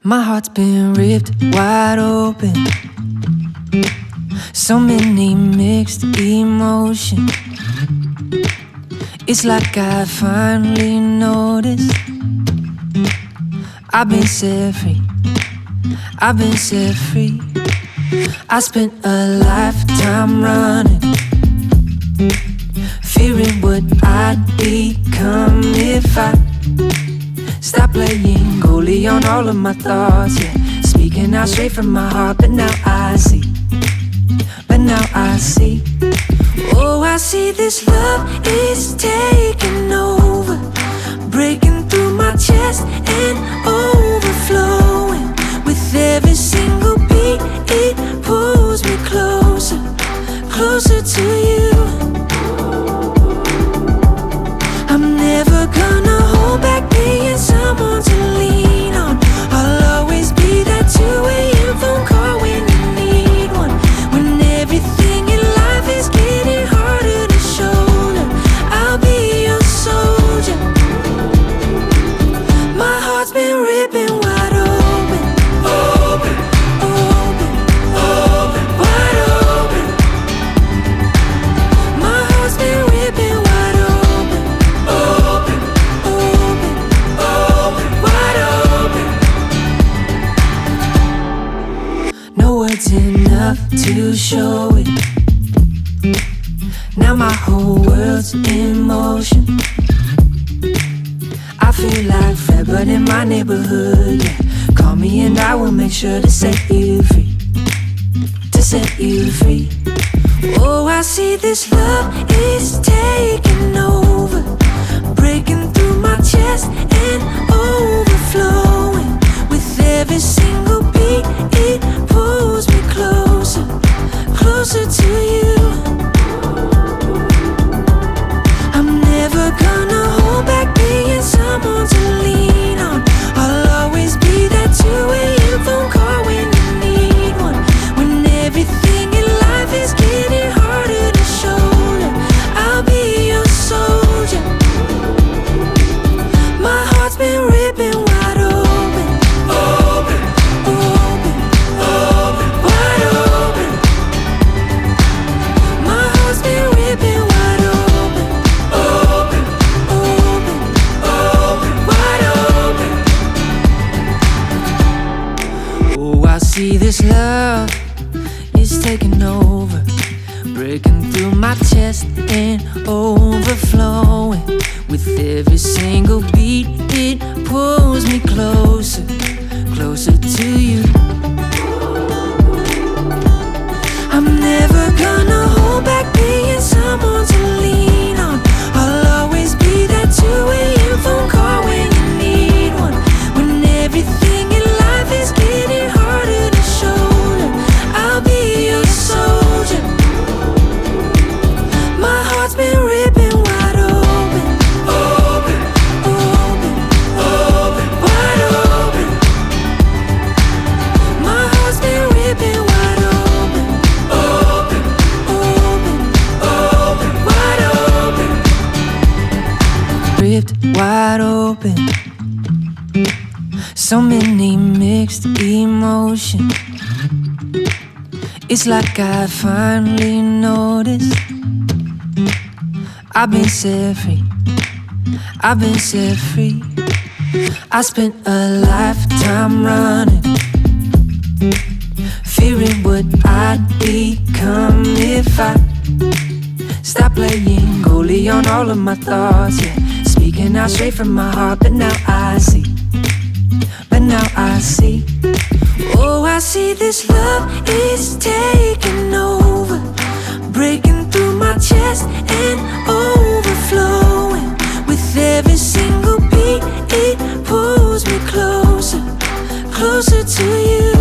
My heart's been ripped wide open. So many mixed emotions. It's like I finally noticed I've been set free. I've been set free. I spent a lifetime running, fearing what I'd become if I stop playing goalie on all of my thoughts, yeah. Speaking out straight from my heart, but now I see. Oh, I see this love is taking over, breaking through my chest and overflowing. With every single beat, it pulls me closer, closer to you. I'm never gonna hold back being someone to lean on. I'll always be that two-way phone call when you need one. When everything in life is getting harder to shoulder, I'll be your soldier. My heart's been ripping wide open, open, open, open, wide open. My heart's been ripping wide open, open, open, open, wide open. No words enough to show it. Now my whole world's in motion. I feel like Fred, but in my neighborhood, yeah. Call me and I will make sure to set you free, to set you free. Oh, I see this love is taking over, breaking through my chest and overflowing. With every single beat, it pulls me closer, closer to you. I'm never gonna hold back being someone to lean on. I'll always be that two-way phone call when you need one. When everything in life is getting harder to shoulder, I'll be your soldier. My heart's been ripping wide open, open, open, open, wide open. My heart's been ripping wide open, open, open, open, wide open. Oh, I see this love is taking over, breaking through my chest and overflowing. With every single beat, it pulls me closer, closer to you. I'm never gonna hold back being someone to lean on. I'll always be that two-way phone call when you need one. When everything in life is getting harder to shoulder, I'll be your soldier. My heart's been ripping wide open, open, open, open, wide open. My heart's been ripping wide open, open, open, open, wide open. Ripped wide open. So many mixed emotions. It's like I finally noticed I've been set free. I've been set free. I spent a lifetime running, fearing what I'd become if I stop playing goalie on all of my thoughts, yeah. Speaking out straight from my heart, but now I see. Oh, I see this love is taking over, breaking through my chest and overflowing. With every single beat, it pulls me closer, closer to you.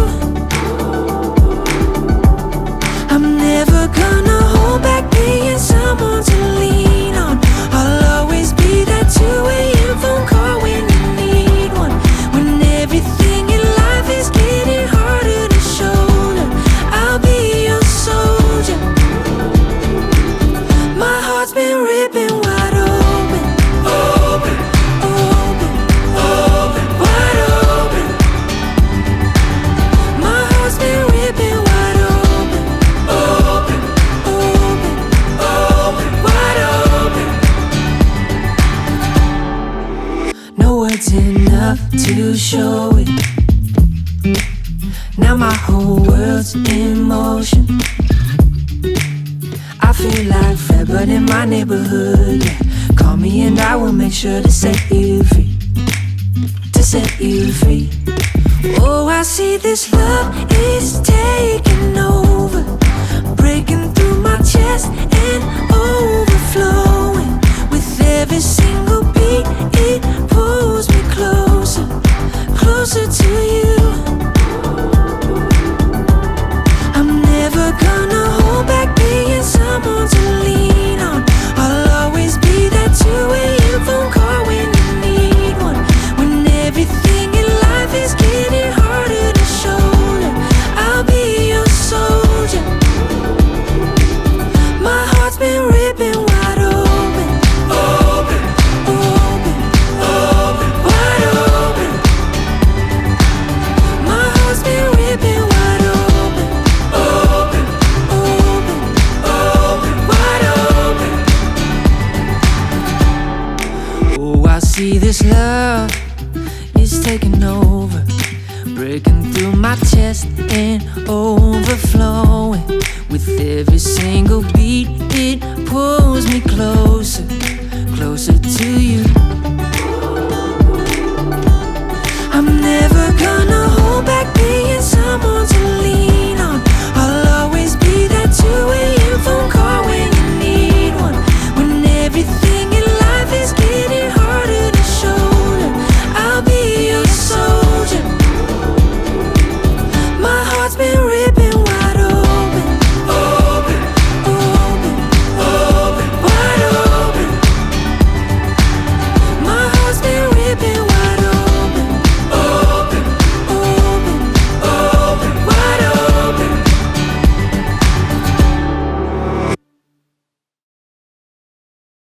I'm never gonna hold back being someone to lean on. I'll always be that two-way phone call when you need one. When everything in life is getting harder to shoulder, I'll be your soldier. My heart's been ripping wide open, open, know it. Now my whole world's in motion. I feel like Fred, but in my neighborhood, yeah. Call me and I will make sure to set you free. To set you free. Oh, I see this love is taking over, breaking through my chest and overflowing. With every single beat, it pulls me closer, closer to you. I'm never gonna hold back being someone to lean on. I'll always be that 2 a.m. phone call when you need one. When everything in life is getting harder to shoulder, I'll be your soldier. My heart's been ripping wide open, open, open, open, wide open. My heart's been ripping wide open, open, open, open, wide open. Oh, I see this love is taking over, breaking through my chest and overflowing. With every single beat, it pulls me closer, closer to you.